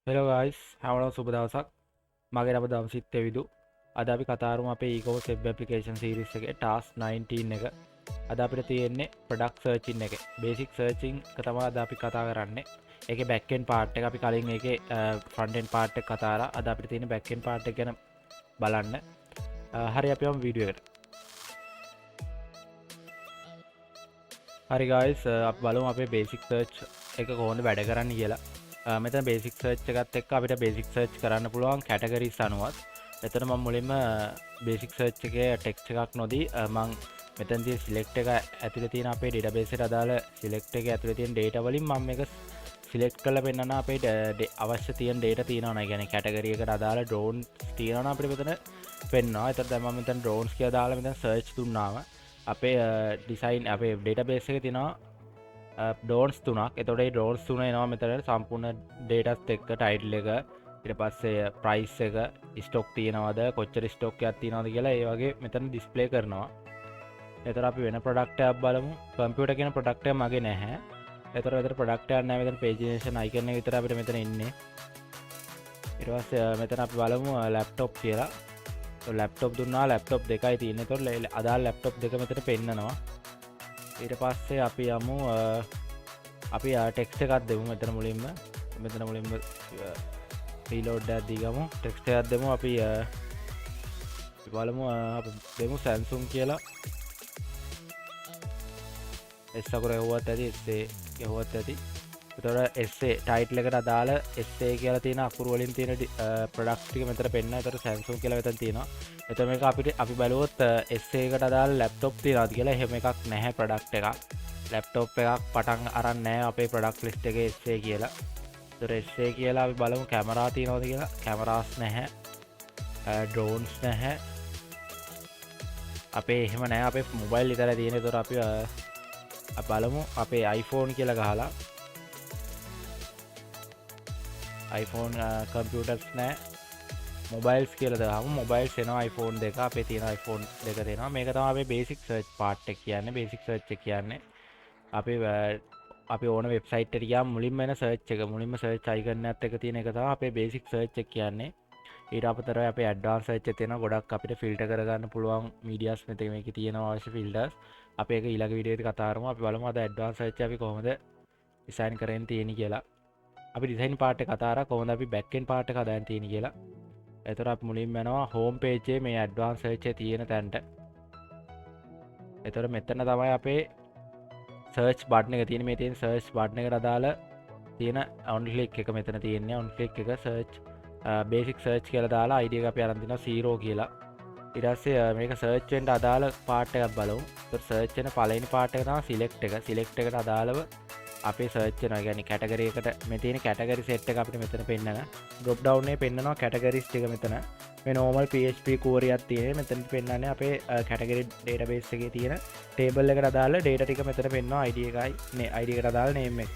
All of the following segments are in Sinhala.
හෙලෝ ගයිස් හැමෝටම සුබ දවසක්. මගේ නම දම්සිත් එවිදු. අද අපි කතා කරමු අපේ e-commerce web application series එකේ task 19 එක. අද අපිට තියෙන්නේ product searching එක. basic searching එක තමයි අද අපි කතා කරන්නේ. ඒකේ back end part එක අපි කලින් ඒකේ front end part එක කතා කරා. අද අපිට තියෙන back end part එක ගැන බලන්න. හරි අපි යමු වීඩියෝ එකට. හරි guys අපි බලමු අපේ basic search එක කොහොමද වැඩ කරන්නේ කියලා. මෙතන බේසික් සර්ච් එකත් එක්ක අපිට බේසික් සර්ච් කරන්න පුළුවන් කැටගරිස් අනුවත්. එතන මම මුලින්ම බේසික් සර්ච් එකේ ටෙක්ස්ට් එකක් නොදී මම මෙතනදී සිලෙක්ට් එක ඇතුලේ තියෙන අපේ ඩේටාබේස් එකට අදාළ සිලෙක්ට් එකේ ඇතුලේ තියෙන ඩේටා වලින් මම මේක සිලෙක්ට් කරලා පෙන්නන අපේ අවශ්‍ය තියෙන ඩේටා තියෙනවා නේ. කියන්නේ කැටගරි එකට අදාළ ඩ්‍රෝන්ස් තියෙනවා අපිට මෙතන පෙන්නවා. ඒතර දැන් මම මෙතන ඩ්‍රෝන්ස් කියලා දාලා මෙතන සර්ච් දුන්නාම අපේ ඩිසයින් අපේ ඩේටාබේස් එකේ තියෙනවා ඩෝන්ස් තුනක්. එතොට ඩෝන්ස් තුන එනවා මෙතට සම්පූර්ණ ඩේටස් එක්ක ටයිටල් එක ඉට පස්සේ ප්‍රයිස් එක ස්ටොක් තියෙනවද කොච්චර ස්ටොක් ඇත්තිනවද කියලා ඒ වගේ මෙතන ඩිස්පලේ කරනවා. එතර අපි වෙන ප්‍රඩක්ටයක් බලමු. කම්පියුට කියෙන ප්‍රඩක්ටය මගේ නැහැ. එතර වෙතර ප්‍රඩක්ටයක් නෑ මෙතන පේජිනේෂන් අයිකරන විතර අපිට මෙතන ඉන්නේ. ඉටවස් මෙතන අපි බලමු ලැප්ටොප් කියලා. ලැප්ටොප් දුන්නා ලැප්ටොප් දෙකයි තියන්න තොර අදාල් ලැප්ටොප් දෙක මෙතට පෙන්න්නනවා. ඊට පස්සේ අපි යමු අපි ටෙක්ස්ට් එකක් දෙමු මෙතන මුලින්ම රීලෝඩ් එකක් දීගමු ටෙක්ස්ට් එකක් දෙමු අපි බලමු අපි දෙමු Samsung කියලා S අකුර යවුවත් ඇති S යවුවත් ඇති. එතකොට SA ටයිටල් එකට අදාළ SA කියලා තියෙන අකුරු වලින් තියෙන ප්‍රොඩක්ට් ටික මෙතන පෙන්නන. එතකොට Samsung කියලා මෙතන තියෙනවා. එතකොට මේක අපිට අපි බලුවොත් SA එකට අදාළ ලැප්ටොප් තියනවාද කියලා. එහෙම එකක් නැහැ ප්‍රොඩක්ට් එකක්. ලැප්ටොප් එකක් පටන් අරන් නැහැ අපේ ප්‍රොඩක්ට් ලිස්ට් එකේ SA කියලා. එතකොට SA කියලා අපි බලමු කැමරා තියනවාද කියලා. කැමරාස් නැහැ. ඩ්‍රෝන්ස් නැහැ. අපේ එහෙම නැහැ. අපේ මොබයිල් විතරයි තියෙන්නේ. එතකොට අපි බලමු අපේ iPhone කියලා ගහලා iPhone කම්පියුටර්ස් නෑ මොබයිල්ස් කියලා දාමු. මොබයිල්ස් එනවා iPhone දෙක. අපේ තියෙන iPhone දෙක දෙනවා. මේක තමයි අපේ බේසික් සර්ච් පාර්ට් එක කියන්නේ. බේසික් සර්ච් එක කියන්නේ අපි ඕන වෙබ්සයිට් එකට ගියාම මුලින්ම එන සර්ච් එක මුලින්ම සර්ච් අයිකන් එකත් එක තියෙන එක තමයි අපේ බේසික් සර්ච් එක කියන්නේ. ඊට අපතරව අපේ ඇඩ්වාන්ස් සර්ච් එක තියෙනවා. ගොඩක් අපිට ෆිල්ටර් කරගන්න පුළුවන් මීඩියාස් මෙතන මේකේ තියෙනවා අවශ්‍ය ෆිල්ටර්ස්. අපි ඒක ඊළඟ වීඩියෝ එකේ කතා කරමු. අපි බලමු අද ඇඩ්වාන්ස් සර්ච් අපි කොහොමද ඩිසයින් කරගෙන තියෙන්නේ කියලා. අපි ඩිසයින් පාර්ට් එක කතා කරා කොහොමද අපි බෑක් එන්ඩ් පාර්ට් එක හදාගෙන තියෙන්නේ කියලා. එතකොට අපි මුලින්ම යනවා හෝම් පේජ් එකේ මේ ඇඩ්වාන්ස් සර්ච් එකේ තියෙන තැනට. එතකොට මෙතන තමයි අපේ සර්ච් බටන් එක තියෙන්නේ. මේ තියෙන සර්ච් බටන් එකට අදාළ තියෙන ඔන් ක්ලික් එක මෙතන තියෙන්නේ. ඔන් ක්ලික් එක සර්ච් බේසික් සර්ච් කියලා දාලා ID එක අපි අරන් තිනවා 0 කියලා. ඊට පස්සේ මේක සර්ච් වෙන්න අදාළ පාර්ට් එකක් බලමු. එතකොට සර්ච් වෙන පළවෙනි පාර්ට් එක තමයි සිලෙක්ට් එක. සිලෙක්ට් එකට අදාළව අපේ සර්ච් වෙනවා. කියන්නේ කැටගරි එකට මේ තියෙන කැටගරි සෙට් එක අපිට මෙතන පෙන්නන drop down එකේ පෙන්නනවා කැටගරිස් ටික මෙතන. මේ normal PHP query එකක් තියෙන. මෙතන පෙන්නන්නේ අපේ කැටගරි database එකේ තියෙන table එකට අදාළ data ටික මෙතන පෙන්නනවා ID එකයි නේ ID එකට අදාළ name එක.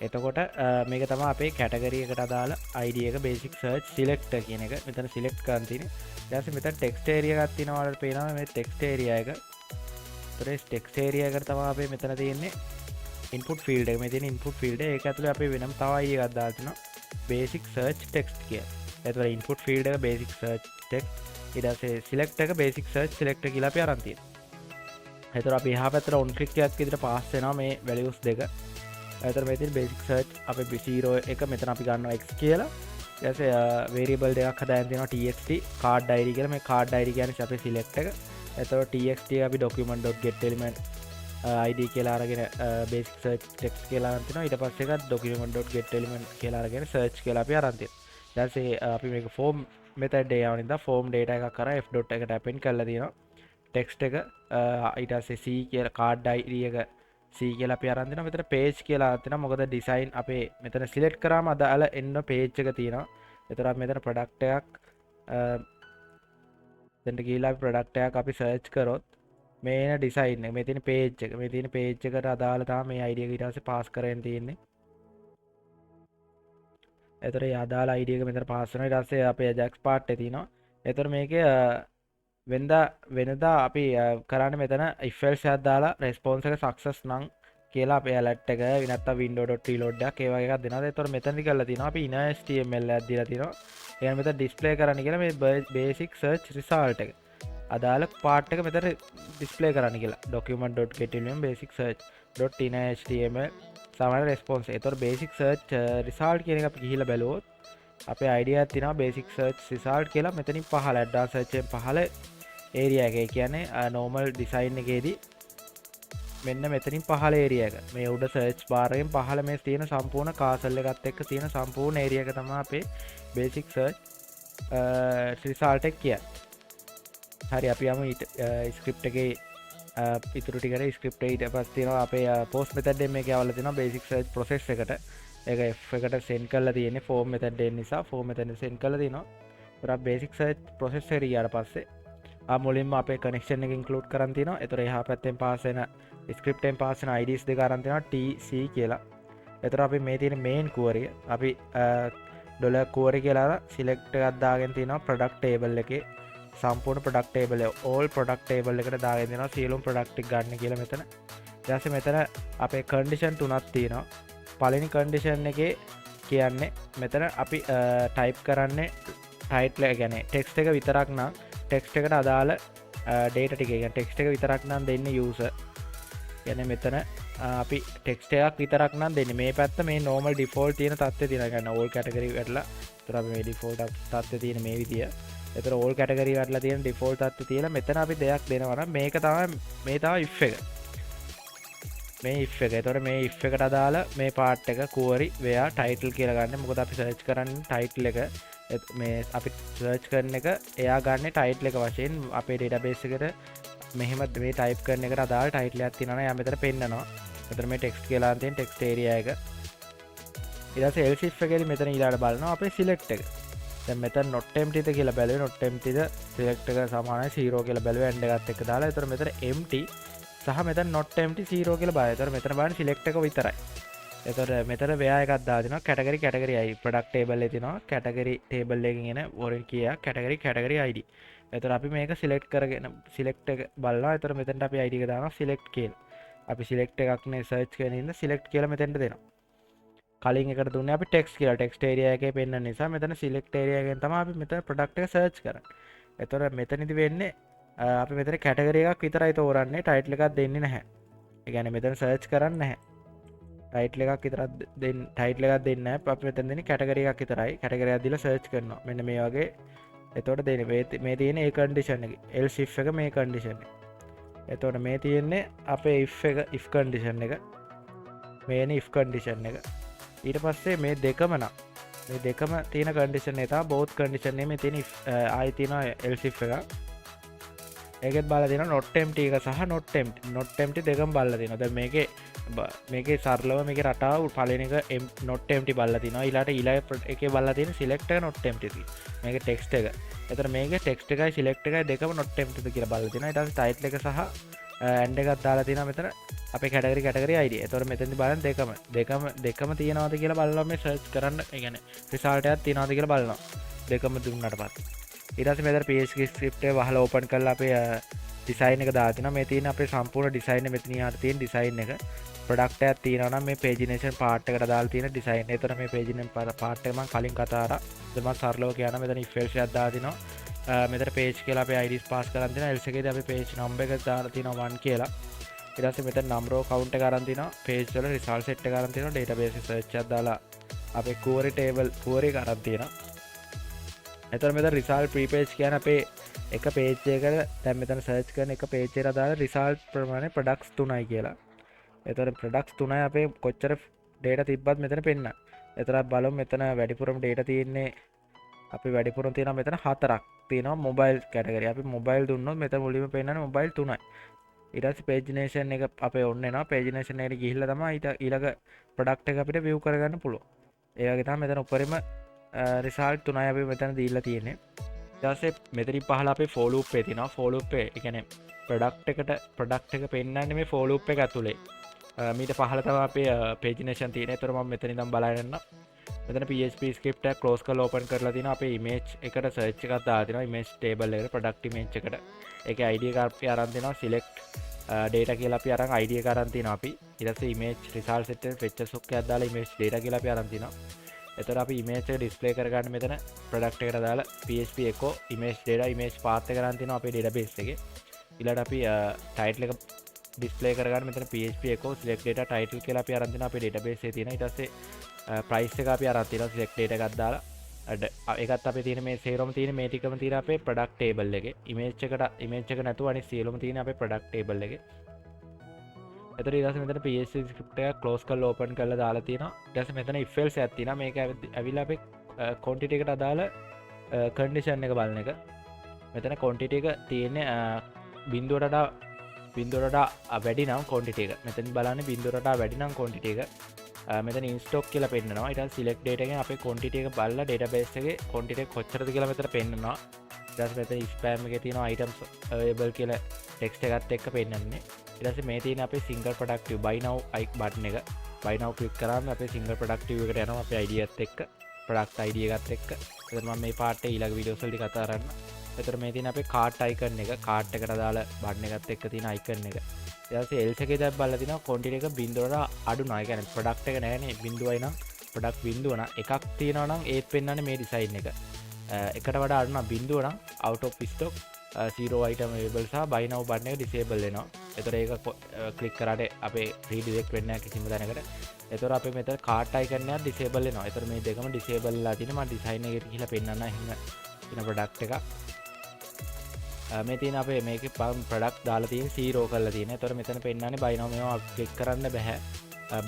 එතකොට මේක තමයි අපේ කැටගරි එකට අදාළ ID එක basic search select කියන එක. මෙතන select කරන් තියෙන්නේ. ඊට පස්සේ මෙතන text area එකක් තියෙනවා. වලට පේනවා මේ text area එක. ඒතර text area එකට තමයි අපේ මෙතන තියෙන්නේ input field එක. මේ තියෙන input field එක ඒක ඇතුලේ අපි වෙනම තව එකක් දාලා තිනවා basic search text කියලා. ඒතකොට input field එක basic search text ඊට පස්සේ select එක basic search select කියලා අපි අරන් තියෙනවා. ඒතකොට අපි එහා පැත්තට on click එකක් විදිහට pass වෙනවා මේ values දෙක. ඒතකොට මේ තියෙන basic search අපේ 0 එක මෙතන අපි ගන්නවා x කියලා. ඊට පස්සේ variable දෙකක් හදාගෙන තියෙනවා txt card id කියලා. මේ card id කියන්නේ අපේ select එක. ඒතකොට txt අපි document.getElement ID කියලා අරගෙන basic search text කියලා අරන් තිනවා. ඊට පස්සේ එකක් document.getElement කියලා අරගෙන search කියලා අපි අරන් තියෙනවා. ඊට පස්සේ අපි මේක form method එක යවන ඉඳලා form data එකක් කරා f dot එකට append කරලා තියෙනවා. text එක ඊට පස්සේ c කියලා card id එක c කියලා අපි අරන් දෙනවා. මෙතන page කියලා අරන් දෙනවා. මොකද design අපේ මෙතන select කරාම අදාළ එන්න page එක තියෙනවා. ඒතර අපි මෙතන product එකක් දෙන්න ගිහිල්ලා අපි product එකක් අපි search කරොත් මේ ඩිසයින් එක මේ තියෙන page එක මේ තියෙන page එකට අදාළ තමයි මේ ID එක ඊට පස්සේ පාස් කරගෙන තියෙන්නේ. ඒතර ඒ අදාළ ID එක මෙතන පාස් වෙනවා. ඊට පස්සේ අපේ Ajax part එක තියෙනවා. ඒතර මේකේ වෙනදා අපි කරන්නේ මෙතන if else එකක් දාලා response එක success නම් කියලා අපේ ඇලට් එක නැත්නම් window.reload එකක් ඒ වගේ එකක් දෙනවා. ඒතකොට මෙතනදි කරලා තිනවා අපි inner html එකක් දීලා තිනවා. එහෙනම් මෙතන display කරන්න කියලා මේ basic search result එක. අදාළ පාර්ට් එක මෙතන display කරන්න කියලා. document.getIlm basic search.inner html සාමාන්‍ය response. ඒතකොට basic search result කියන එක අපි ගිහිල්ලා බැලුවොත් අපේ idea එකක් තියෙනවා basic search result කියලා. මෙතනින් පහළ advanced search එකෙන් පහළ area එක. ඒ කියන්නේ normal design එකේදී මෙන්න මෙතනින් පහළ area එක. මේ උඩ search bar එකෙන් පහළ මේ තියෙන සම්පූර්ණ castle එකත් එක්ක තියෙන සම්පූර්ණ area එක තමයි අපේ basic search result එක කියන්නේ. හරි අපි යමු script එකේ ඉතුරු ටිකට. script එක ඊට පස්සේ තියෙනවා අපේ post method එකෙන් මේක යවලා තියෙනවා basic search process එකට. ඒක F එකට send කරලා තියෙන්නේ form method එක නිසා form method එක send කරලා තිනවා. ඒතර basic search process එකට ගියාට පස්සේ මුලින්ම අපේ connection එක include කරන් තිනවා. ඒතර එහා පැත්තෙන් pass වෙන script එකෙන් pass වෙන IDs දෙක අරන් තිනවා TC කියලා. ඒතර අපි මේ තියෙන main query අපි $query කියලා select එකක් දාගෙන තිනවා product table එකේ සම්පූර්ණ product table එක all product table එකට දාගෙන දෙනවා සියලුම product ටික ගන්න කියලා මෙතන. ඊට පස්සේ මෙතන අපේ condition තුනක් තියෙනවා. පළවෙනි condition එකේ කියන්නේ මෙතන අපි type කරන්නේ title එක කියන්නේ text එක විතරක් නම් text එකට අදාළ data ටික කියන්නේ text එක විතරක් නම් දෙන්නේ user. කියන්නේ මෙතන අපි text එකක් විතරක් නම් දෙන්නේ. මේ පැත්ත මේ normal default තියෙන තත්ත්වය තියෙනවා. කියන්නේ all category වලලා. ඒතර අපි මේ default තත්ත්වය තියෙන මේ විදිය. එතර ඕල් කැටගරි වටලා තියෙන ඩිෆෝල්ට් තත්ත්වය තියලා මෙතන අපි දෙයක් දෙනවා නම් මේක තමයි මේ තමයි if එක. මේ if එක. එතකොට මේ if එකට අදාළ මේ part එක query where title කියලා ගන්න. මොකද අපි search කරන්නේ title එක. මේ අපි search කරන එක එයා ගන්න title එක වශයෙන් අපේ database එකට මෙහෙම මේ type කරන එකට අදාළ title එකක් තියෙනවා නම් එයා මෙතන පෙන්නනවා. මෙතන මේ text කියලා තියෙන text area එක. ඊට පස්සේ else if එකේදී මෙතන ඊළඟට බලනවා අපේ select එක. දැන් මෙතන not empty ද කියලා බැලුවේ not empty ද select එක සමානයි 0 කියලා බැලුවේ and එකත් එක්ක දාලා. ඒතර මෙතන empty සහ මෙතන not empty 0 කියලා බලයි. ඒතර මෙතන බලන්නේ select එක විතරයි. ඒතර මෙතන where එකක් දාලා දෙනවා category ID product table එකේ තියෙනවා category table එකකින් එන foreign key එක category ID. ඒතර අපි මේක select කරගෙන select එක බලනවා. ඒතර මෙතනට අපි ID එක දානවා select කියලා. අපි select එකක් නේ search කරගෙන ඉන්න select කියලා මෙතනට දෙනවා. කලින් එකට දුන්නේ අපි text කියලා text area එකේ පෙන්නන නිසා මෙතන select area එකෙන් තමයි අපි මෙතන product එක search කරන්නේ. එතකොට මෙතනදි වෙන්නේ අපි මෙතන category එකක් විතරයි තෝරන්නේ title එකක් දෙන්නේ නැහැ. ඒ කියන්නේ මෙතන search කරන්නේ නැහැ. title එකක් විතරක් title එකක් දෙන්නේ නැහැ. අපි මෙතන දෙන්නේ category එකක් විතරයි. category එකක් දීලා search කරනවා. මෙන්න මේ වගේ. එතකොට දෙන්නේ මේ තියෙන ඒ condition එක. else if එක මේ condition එක. එතකොට මේ තියෙන්නේ අපේ if condition එක. මේනේ if condition එක. ඊට පස්සේ මේ දෙකම නම් මේ දෙකම තියෙන කන්ඩිෂන් එක තමයි both condition එකේ මේ තියෙන ආයි තියෙනවා else if එක. ඒකෙත් බලලා තියෙනවා not empty එක සහ not empty දෙකම බලලා තියෙනවා. දැන් මේකේ සරලව මේකේ රටාව පළවෙනි එක not empty බලලා තිනවා. ඊළඟ එකේ බලලා තියෙන select එක not empty තියෙනවා. මේකේ text එක. එතන මේකේ text එකයි select එකයි දෙකම not empty ද කියලා බලලා තිනවා. ඊට පස්සේ title එක සහ and එකක් දාලා තියෙනවා මෙතන අපේ category ID. එතකොට මෙතනදී බලන්න දෙකම තියෙනවද කියලා බලනවා මේ search කරන්න. ඒ කියන්නේ result එකක් තියෙනවද කියලා බලනවා. දෙකම දුන්නාට පස්සේ. ඊට පස්සේ මෙතන PHP script එක වහලා open කරලා අපේ design එක දාලා තිනවා. මේ තියෙන අපේ සම්පූර්ණ design එක මෙතන යාට තියෙන design එක. product එකක් තියෙනවා නම් මේ pagination part එකට දාලා තියෙන design. ඒතර මේ pagination part එක මම කලින් කතා කරා. මම සරලව කියනවා මෙතන if else එකක් දාලා තිනවා. මෙතන page කියලා අපේ IDs pass කරන් දෙනවා. else එකේදී අපි page number එක දාලා තිනවා 1 කියලා. ඊට පස්සේ මෙතන number of count එක අරන් තිනවා. page වල result set එක අරන් තිනවා. database search එකක් දාලා අපේ query table query එක අරන් තිනවා. එතකොට මෙතන result pre page කියන්නේ අපේ එක page එකකට දැන් මෙතන search කරන එක page එකට දාලා result ප්‍රමාණය products 3යි කියලා. එතකොට products 3යි අපේ කොච්චර data තිබ්බත් මෙතන පෙන්නන. එතකොට බලමු මෙතන වැඩිපුරම data තියෙන්නේ අපි වැඩිපුරම තියෙනවා මෙතන 4ක් තියෙනවා mobile category. අපි mobile දුන්නොත් මෙතන මුලින්ම පෙන්නන්නේ mobile 3යි. ඊට පස්සේ pagination එක අපේ ඔන්න එනවා. pagination එකට ගිහිල්ලා තමයි ඊළඟ product එක අපිට view කරගන්න පුළුවන්. ඒ වගේ තමයි මෙතන උඩරිම result 3යි අපි මෙතන දීලා තියෙන්නේ. ඊට පස්සේ මෙතනින් පහළ අපේ for loop එක තියෙනවා. for loop එක ඒ කියන්නේ product එක පෙන්නන්නේ මේ for loop එක ඇතුලේ. මීට පහළ තමයි අපේ pagination තියෙන්නේ. ඒතර මම මෙතන ඉඳන් බලන්න යන්න. මෙතන PHP script එක close කරලා open කරලා තිනවා. අපේ image එකට search එකක් දාලා තිනවා. image table එකට product image එකට. ඒකේ ID එක අපි අරන් දෙනවා select data කියලා අපි අරන් ID එක අරන් තිනවා අපි. ඊට පස්සේ image result set එකේ fetch hook එකක් දාලා image data කියලා අපි අරන් තිනවා. එතකොට අපි image එක display කරගන්න මෙතන product එකට දාලා php echo image data image path එක අරන් තිනවා අපේ database එකේ. ඊළඟට අපි title එක display කරගන්න මෙතන php echo select data title කියලා අපි අරන් තිනවා අපේ database එකේ තියෙන. ඊට පස්සේ price එක අපි අරන් තිනවා select data එකක් දාලා ඒකත් අපේ තියෙන මේ සේරම තියෙන මේ ටිකම තියෙන අපේ product table එකේ. image එක නැතුව අනිත් සියලුම තියෙන අපේ product table එකේ. එතකොට ඊට පස්සේ මෙතන PHP script එක close කරලා open කරලා දාලා තියෙනවා. ඊට පස්සේ මෙතන if else එකක් තියෙනවා. මේක ඇවිල්ලා අපේ quantity එකට අදාළ condition එක බලන එක. මෙතන quantity එක තියෙන්නේ බිඳුවකට වැඩි නම් quantity එක. මෙතන බලන්නේ බිඳුවකට වැඩි නම් quantity එක. මෙතන in stock කියලා පෙන්නනවා. ඊට පස්සේ select data එකෙන් අපේ quantity එක බලලා database එකේ quantity එක කොච්චරද කියලා මෙතන පෙන්නනවා. ඊට පස්සේ මෙතන spam එකේ තියෙනවා items available කියලා text එකත් එක්ක පෙන්නන්නේ. ඊට පස්සේ මේ තියෙන අපේ single productive buy now button එක. buy now click කරාම අපේ single productive එකට යනවා අපේ ID එකත් එක්ක product ID එකත් එක්ක. එතන මම මේ part එක ඊළඟ videos වලදී කතා කරන්න. එතන මේ තියෙන අපේ cart icon එක cart එකට දාලා button එකත් එක්ක තියෙන icon එක. ඊට පස්සේ else එකේ දැන් බලලා තිනවා quantity එක බිඳුවට අඩු නෑ. ඒ කියන්නේ product එක නෑනේ බිඳුවයි නම් product බිඳුව නම් එකක් තියෙනවා නම් ඒත් පෙන්වන්නේ මේ design එක. එකට වඩා අඩු නම් බිඳුව නම් out of stock zero item available සහ buy now button එක disable වෙනවා. එතකොට ඒක ක්ලික් කරාට අපේ redirect වෙන්නේ නැහැ කිසිම තැනකට. එතකොට අපේ මෙතන cart icon එකක් disable වෙනවා. එතකොට මේ දෙකම disable වෙලා තියෙනවා. මම design එකට ගිහිල්ලා පෙන්නන්න එහෙම තියෙන product එකක්. මේ තියෙන අපේ මේකේ product දාලා තියෙන zero කරලා තියෙන. එතකොට මෙතන පෙන්නන්නේ buy now මේවා ක්ලික් කරන්න බෑ.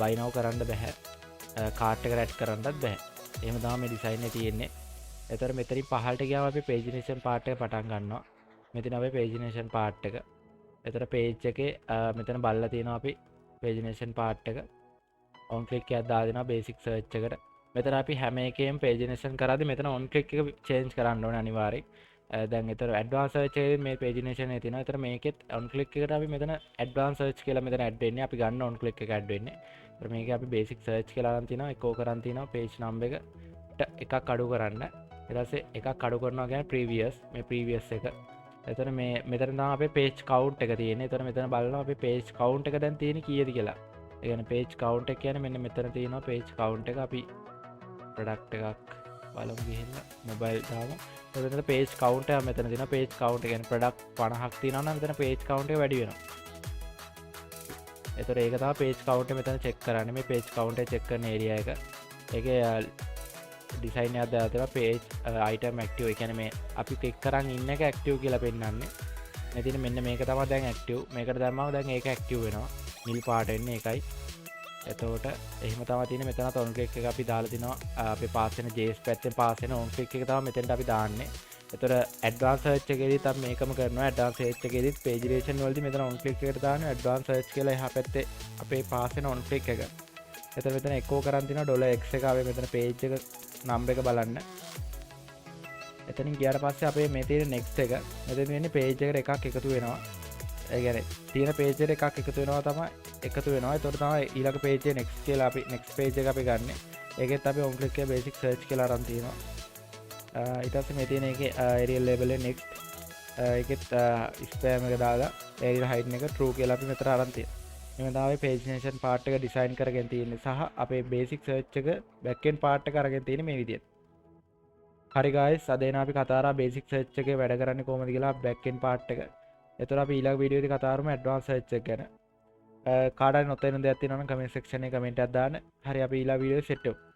buy now කරන්න බෑ. cart එකට add කරන්නත් බෑ. එහෙම තමයි මේ design එක තියෙන්නේ. එතකොට මෙතනින් පහළට ගියාම අපි pagination part එක පටන් ගන්නවා. මෙතන අපේ pagination part එක. එතකොට page එකේ මෙතන බලලා තියෙනවා අපි pagination part එක. on click එකක් දාලා දෙනවා basic search එකට. මෙතන අපි හැම එකේම pagination කරාදී මෙතන on click එක change කරන්න ඕනේ අනිවාර්යෙන්. දැන් එතන advanced search එකේ මේ pagination එක තියෙනවා. එතන මේකෙත් on click එකට අපි මෙතන advanced search කියලා මෙතන add වෙන්නේ. අපි ගන්න on click එක add වෙන්නේ. එතන මේකේ අපි basic search කියලා අරන් තිනවා. echo කරන් තිනවා page number එකක් අඩු කරන්න. ඊට පස්සේ එකක් අඩු කරනවා කියන්නේ previous මේ previous එක. එතන මේ මෙතන තමයි අපේ page count එක තියෙන්නේ. එතන මෙතන බලනවා අපේ page count එක දැන් තියෙන්නේ කීයද කියලා. ඒ කියන්නේ page count එක කියන්නේ මෙන්න මෙතන තියෙනවා page count එක. අපි product එකක් බලමු ගිහිල්ලා mobile දාමු. එතන page count එක මෙතන තියෙනවා page count එක කියන්නේ product 50ක් තියෙනවා නම් මෙතන page count එක වැඩි වෙනවා. එතකොට ඒක තමයි page count එක මෙතන check කරන්නේ. මේ page count එක check කරන area එක. ඒකේ design එකක් දාලා තියෙනවා page item active. ඒ කියන්නේ මේ අපි click කරන් ඉන්න එක active කියලා පෙන්නන්නේ. මේ තියෙන මෙන්න මේක තමයි දැන් active. මේකට දැම්මම දැන් ඒක active වෙනවා. නිල් පාට එන්නේ ඒකයි. එතකොට එහෙම තමයි තියෙන්නේ. මෙතනත් on click එක අපි දාලා තිනවා අපේ pass වෙන JS පැත්තෙන් pass වෙන on click එක තමයි මෙතෙන්ට අපි දාන්නේ. එතකොට advanced search එකේදීත් අපි මේකම කරනවා. advanced search එකේදීත් page duration වලදී මෙතන on click එකට දානවා advanced search කියලා එහා පැත්තේ අපේ pass වෙන on click එක. එතකොට මෙතන echo කරන් තිනවා $x එක ආවේ මෙතන page එක number එක බලන්න. එතනින් ගියාට පස්සේ අපේ මේ තියෙන next එක මෙතන වෙන්නේ page එකට එකක් එකතු වෙනවා. ඒ කියන්නේ තියෙන page එකට එකක් එකතු වෙනවා තමයි එකතු වෙනවා. ඒතකොට තමයි ඊළඟ page එක next කියලා අපි next page එක අපි ගන්නෙ. ඒකෙත් අපි on click එකේ basic search කියලා අරන් තියෙනවා. ඊට පස්සේ මේ තියෙන එකේ area label එක next ඒකෙත් spam එක දාලා area height එක true කියලා අපි මෙතන අරන් තියෙනවා. මේ තමයි pagination part එක design කරගෙන තියෙන්නේ සහ අපේ basic search එක backend part එක අරගෙන තියෙන්නේ මේ විදිහට. හරි guys අද එන අපි කතා කරා basic search එකේ වැඩ කරන්නේ කොහොමද කියලා backend part එක. එතකොට අපි ඊළඟ වීඩියෝ එකේ කතා කරමු advanced search එක ගැන. කාට හරි නොතේරෙන දෙයක් තියෙනවා නම් comment section එකේ comment එකක් දාන්න. හරි අපි ඊළඟ වීඩියෝ සෙට් වෙමු.